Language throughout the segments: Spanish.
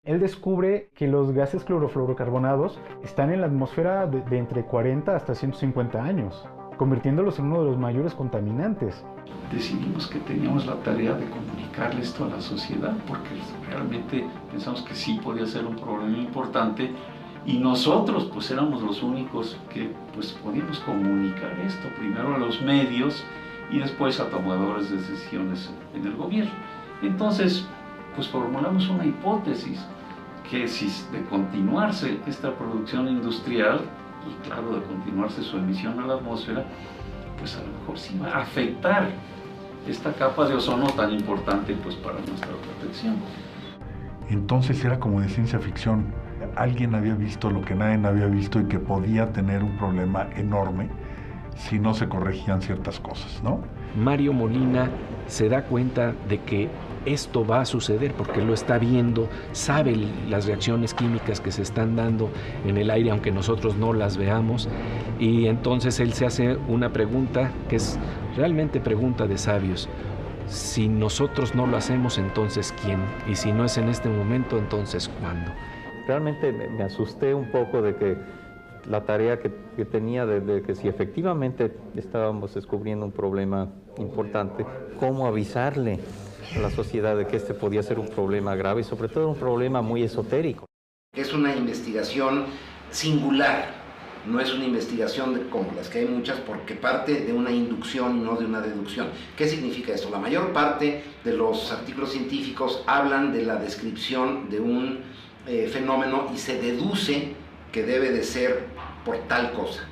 Él descubre que los gases clorofluorocarbonados están en la atmósfera de entre 40 hasta 150 años, convirtiéndolos en uno de los mayores contaminantes. Decidimos que teníamos la tarea de comunicarle esto a la sociedad, porque realmente pensamos que sí podía ser un problema importante y nosotros pues éramos los únicos que pues podíamos comunicar esto, primero a los medios y después a tomadores de decisiones en el gobierno. Entonces pues formulamos una hipótesis que si de continuarse esta producción industrial y claro de continuarse su emisión a la atmósfera, pues a lo mejor sí va a afectar esta capa de ozono tan importante pues para nuestra protección. Entonces era como de ciencia ficción. Alguien había visto lo que nadie había visto y que podía tener un problema enorme si no se corregían ciertas cosas, ¿no? Mario Molina se da cuenta de que esto va a suceder porque lo está viendo, sabe las reacciones químicas que se están dando en el aire aunque nosotros no las veamos, y entonces él se hace una pregunta que es realmente pregunta de sabios. Si nosotros no lo hacemos, entonces ¿quién? Y si no es en este momento, entonces ¿cuándo? Realmente me asusté un poco de que la tarea que tenía de que si efectivamente estábamos descubriendo un problema importante, cómo avisarle a la sociedad de que este podía ser un problema grave y sobre todo un problema muy esotérico. Es una investigación singular, no es una investigación como las que hay muchas porque parte de una inducción y no de una deducción. ¿Qué significa esto? La mayor parte de los artículos científicos hablan de la descripción de un fenómeno y se deduce que debe de ser por tal cosa.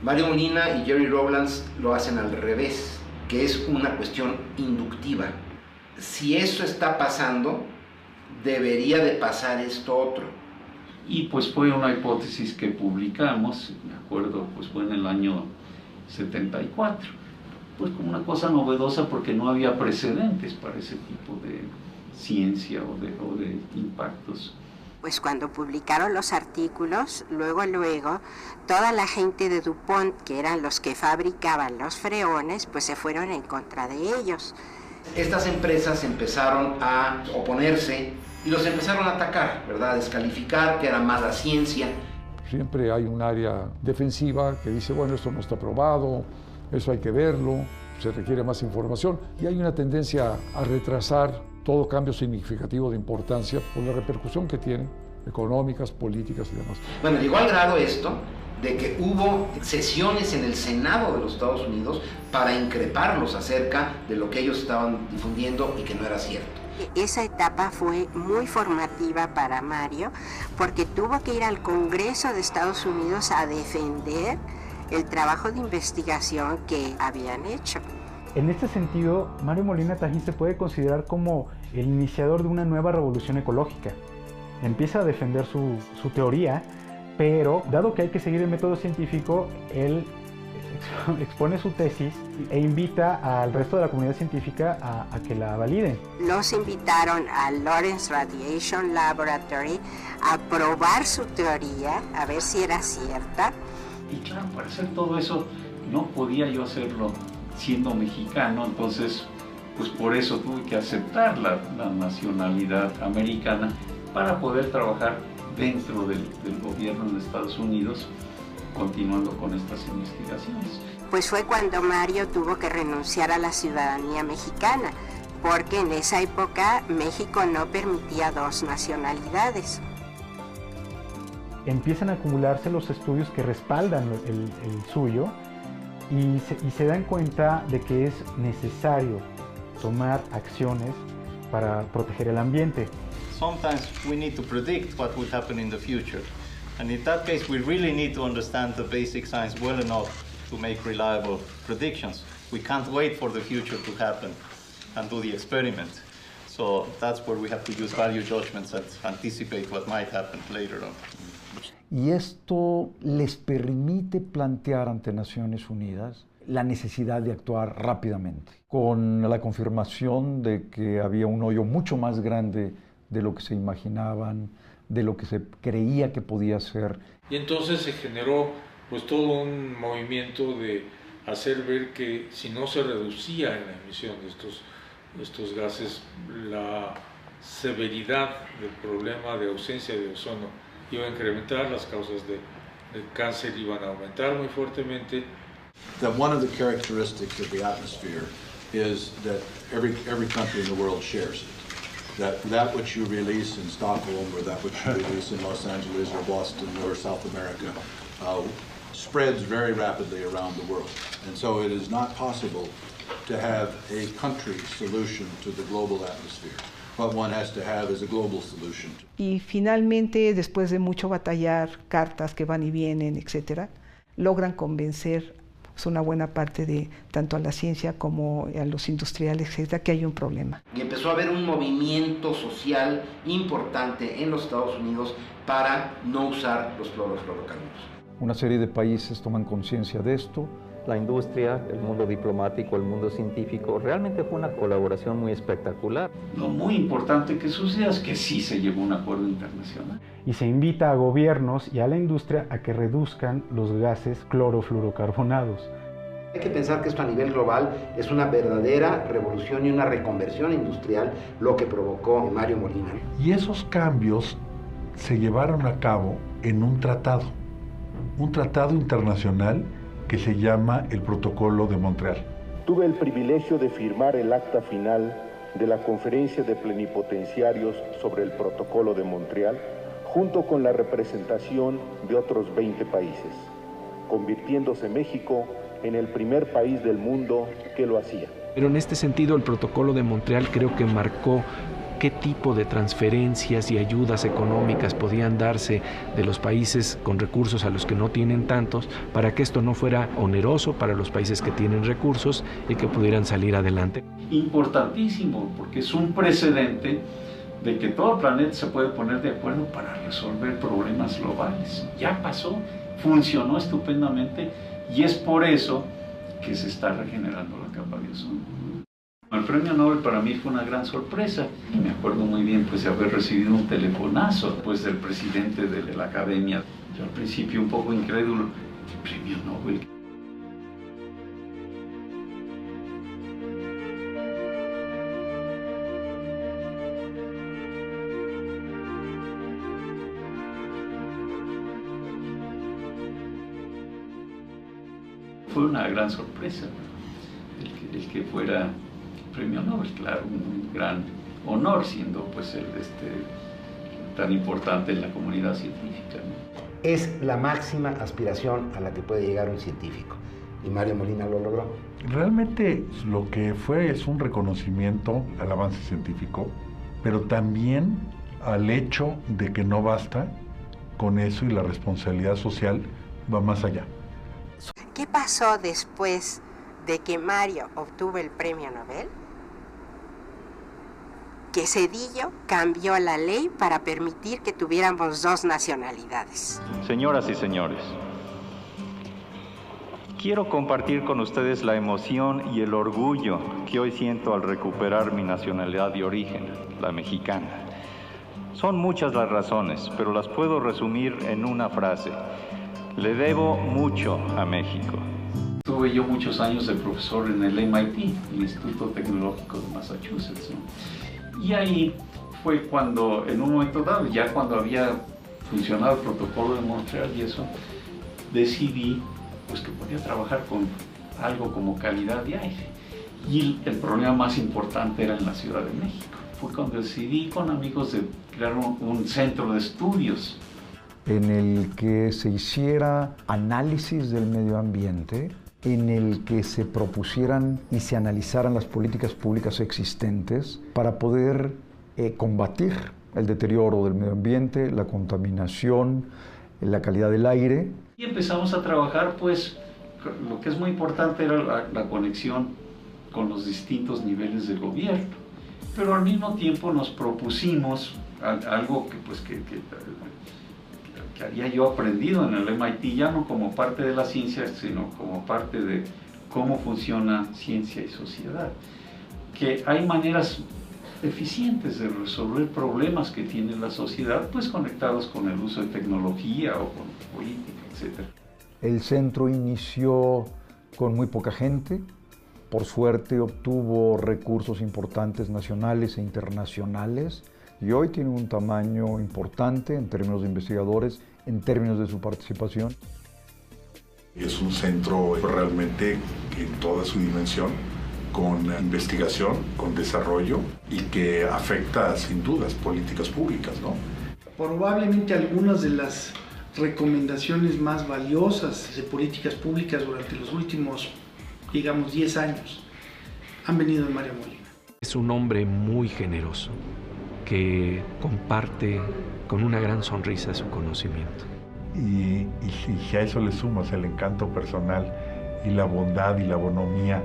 Mario Molina y Jerry Rowlands lo hacen al revés, que es una cuestión inductiva. Si eso está pasando, debería de pasar esto otro. Y pues fue una hipótesis que publicamos, me acuerdo, pues fue en el año 74, pues como una cosa novedosa porque no había precedentes para ese tipo de ciencia o de impactos. Pues cuando publicaron los artículos, luego, toda la gente de DuPont, que eran los que fabricaban los freones, pues se fueron en contra de ellos. Estas empresas empezaron a oponerse y los empezaron a atacar, ¿verdad? A descalificar, que era mala ciencia. Siempre hay un área defensiva que dice, bueno, esto no está probado, eso hay que verlo, se requiere más información, y hay una tendencia a retrasar todo cambio significativo de importancia por la repercusión que tiene, económicas, políticas y demás. Bueno, llegó al grado esto de que hubo sesiones en el Senado de los Estados Unidos para increparlos acerca de lo que ellos estaban difundiendo y que no era cierto. Esa etapa fue muy formativa para Mario porque tuvo que ir al Congreso de Estados Unidos a defender el trabajo de investigación que habían hecho. En este sentido, Mario Molina Tajín se puede considerar como el iniciador de una nueva revolución ecológica. Empieza a defender su teoría, pero dado que hay que seguir el método científico, él expone su tesis e invita al resto de la comunidad científica a que la validen. Los invitaron al Lawrence Radiation Laboratory a probar su teoría, a ver si era cierta. Y claro, para hacer todo eso no podía yo hacerlo siendo mexicano, entonces pues por eso tuve que aceptar la nacionalidad americana para poder trabajar dentro del gobierno de Estados Unidos, continuando con estas investigaciones. Pues fue cuando Mario tuvo que renunciar a la ciudadanía mexicana, porque en esa época México no permitía dos nacionalidades. Empiezan a acumularse los estudios que respaldan el suyo y se dan cuenta de que es necesario tomar acciones para proteger el ambiente. Sometimes we need to predict what will happen in the future. And in that case, we really need to understand the basic science well enough to make reliable predictions. We can't wait for the future to happen and do the experiment. So that's where we have to use value judgments that anticipate what might happen later on. Y esto les permite plantear ante Naciones Unidas la necesidad de actuar rápidamente, con la confirmación de que había un hoyo mucho más grande de lo que se imaginaban, de lo que se creía que podía ser. Y entonces se generó pues todo un movimiento de hacer ver que si no se reducía en la emisión de estos gases, la severidad del problema de ausencia de ozono iba a incrementar, las causas de cáncer iban a aumentar muy fuertemente. That one of the characteristics of the atmosphere is that every country in the world shares it. That which you release in Stockholm or that which you release in Los Angeles or Boston or South America spreads very rapidly around the world. And so it is not possible to have a country solution to the global atmosphere. What one has to have is a global solution. Y finalmente, después de mucho batallar, cartas que van y vienen, etcétera, logran convencer pues, una buena parte de tanto a la ciencia como a los industriales, etcétera, que hay un problema. Y empezó a haber un movimiento social importante en los Estados Unidos para no usar los clorofluorocarbonos. Una serie de países toman conciencia de esto. La industria, el mundo diplomático, el mundo científico, realmente fue una colaboración muy espectacular. Lo muy importante que sucede es que sí se llegó a un acuerdo internacional. Y se invita a gobiernos y a la industria a que reduzcan los gases clorofluorocarbonados. Hay que pensar que esto a nivel global es una verdadera revolución y una reconversión industrial, lo que provocó Mario Molina. Y esos cambios se llevaron a cabo en un tratado internacional que se llama el Protocolo de Montreal. Tuve el privilegio de firmar el acta final de la Conferencia de Plenipotenciarios sobre el Protocolo de Montreal, junto con la representación de otros 20 países, convirtiéndose México en el primer país del mundo que lo hacía. Pero en este sentido, el Protocolo de Montreal creo que marcó qué tipo de transferencias y ayudas económicas podían darse de los países con recursos a los que no tienen tantos, para que esto no fuera oneroso para los países que tienen recursos y que pudieran salir adelante. Importantísimo, porque es un precedente de que todo el planeta se puede poner de acuerdo para resolver problemas globales. Ya pasó, funcionó estupendamente y es por eso que se está regenerando la capa de ozono. El premio Nobel para mí fue una gran sorpresa y me acuerdo muy bien pues, de haber recibido un telefonazo pues, del presidente de la academia. Yo al principio un poco incrédulo, ¿qué premio Nobel? Fue una gran sorpresa el que fuera premio Nobel, claro, un gran honor siendo pues tan importante en la comunidad científica, ¿no? Es la máxima aspiración a la que puede llegar un científico y Mario Molina lo logró. Realmente lo que fue es un reconocimiento al avance científico, pero también al hecho de que no basta con eso y la responsabilidad social va más allá. ¿Qué pasó después de que Mario obtuvo el premio Nobel? Que Zedillo cambió la ley para permitir que tuviéramos dos nacionalidades. Señoras y señores, quiero compartir con ustedes la emoción y el orgullo que hoy siento al recuperar mi nacionalidad de origen, la mexicana. Son muchas las razones, pero las puedo resumir en una frase. Le debo mucho a México. Tuve yo muchos años de profesor en el MIT, el Instituto Tecnológico de Massachusetts, ¿no? Y ahí fue cuando, en un momento dado, ya cuando había funcionado el Protocolo de Montreal y eso, decidí pues, que podía trabajar con algo como calidad de aire. Y el problema más importante era en la Ciudad de México. Fue cuando decidí con amigos de crear un centro de estudios en el que se hiciera análisis del medio ambiente, en el que se propusieran y se analizaran las políticas públicas existentes para poder combatir el deterioro del medio ambiente, la contaminación, la calidad del aire. Y empezamos a trabajar, pues, lo que es muy importante era la conexión con los distintos niveles del gobierno, pero al mismo tiempo nos propusimos algo que había yo aprendido en el MIT, ya no como parte de la ciencia, sino como parte de cómo funciona ciencia y sociedad. Que hay maneras eficientes de resolver problemas que tiene la sociedad, pues conectados con el uso de tecnología o con política, etc. El centro inició con muy poca gente, Por suerte obtuvo recursos importantes nacionales e internacionales y hoy tiene un tamaño importante en términos de investigadores, en términos de su participación. Es un centro realmente en toda su dimensión, con investigación, con desarrollo y que afecta sin dudas políticas públicas, ¿no? Probablemente algunas de las recomendaciones más valiosas de políticas públicas durante los últimos, digamos, 10 años han venido de Mario Molina. Es un hombre muy generoso que comparte con una gran sonrisa su conocimiento. Y si a eso le sumas el encanto personal y la bondad y la bonomía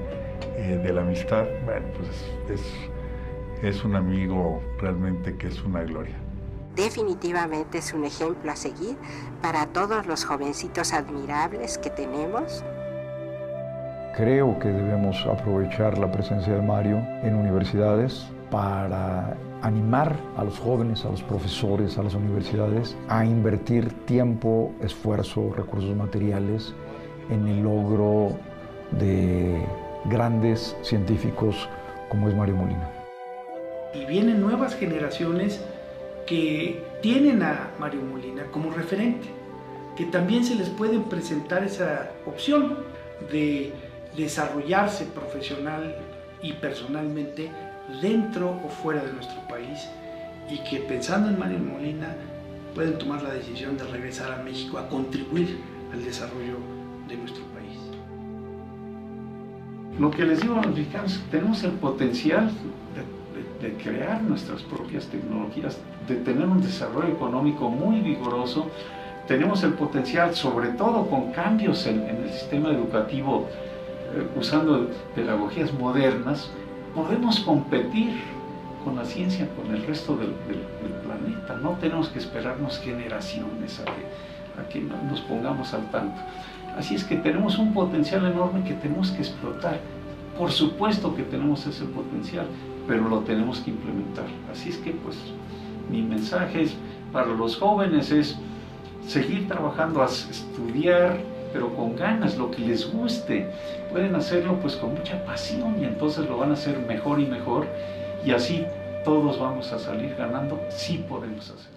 de la amistad, bueno, pues es un amigo realmente que es una gloria. Definitivamente es un ejemplo a seguir para todos los jovencitos admirables que tenemos. Creo que debemos aprovechar la presencia de Mario en universidades para animar a los jóvenes, a los profesores, a las universidades a invertir tiempo, esfuerzo, recursos materiales en el logro de grandes científicos como es Mario Molina. Y vienen nuevas generaciones que tienen a Mario Molina como referente, que también se les puede presentar esa opción de desarrollarse profesional y personalmente dentro o fuera de nuestro país, y que pensando en Mario Molina pueden tomar la decisión de regresar a México a contribuir al desarrollo de nuestro país. Lo que les digo a los mexicanos, tenemos el potencial de crear nuestras propias tecnologías, de tener un desarrollo económico muy vigoroso. Tenemos el potencial, sobre todo con cambios en el sistema educativo, usando pedagogías modernas, podemos competir con la ciencia, con el resto del planeta. No tenemos que esperarnos generaciones a que nos pongamos al tanto. Así es que tenemos un potencial enorme que tenemos que explotar. Por supuesto que tenemos ese potencial, pero lo tenemos que implementar. Así es que pues mi mensaje para los jóvenes es seguir trabajando, a estudiar, pero con ganas, lo que les guste. Pueden hacerlo pues con mucha pasión y entonces lo van a hacer mejor y mejor, y así todos vamos a salir ganando. Sí podemos hacerlo.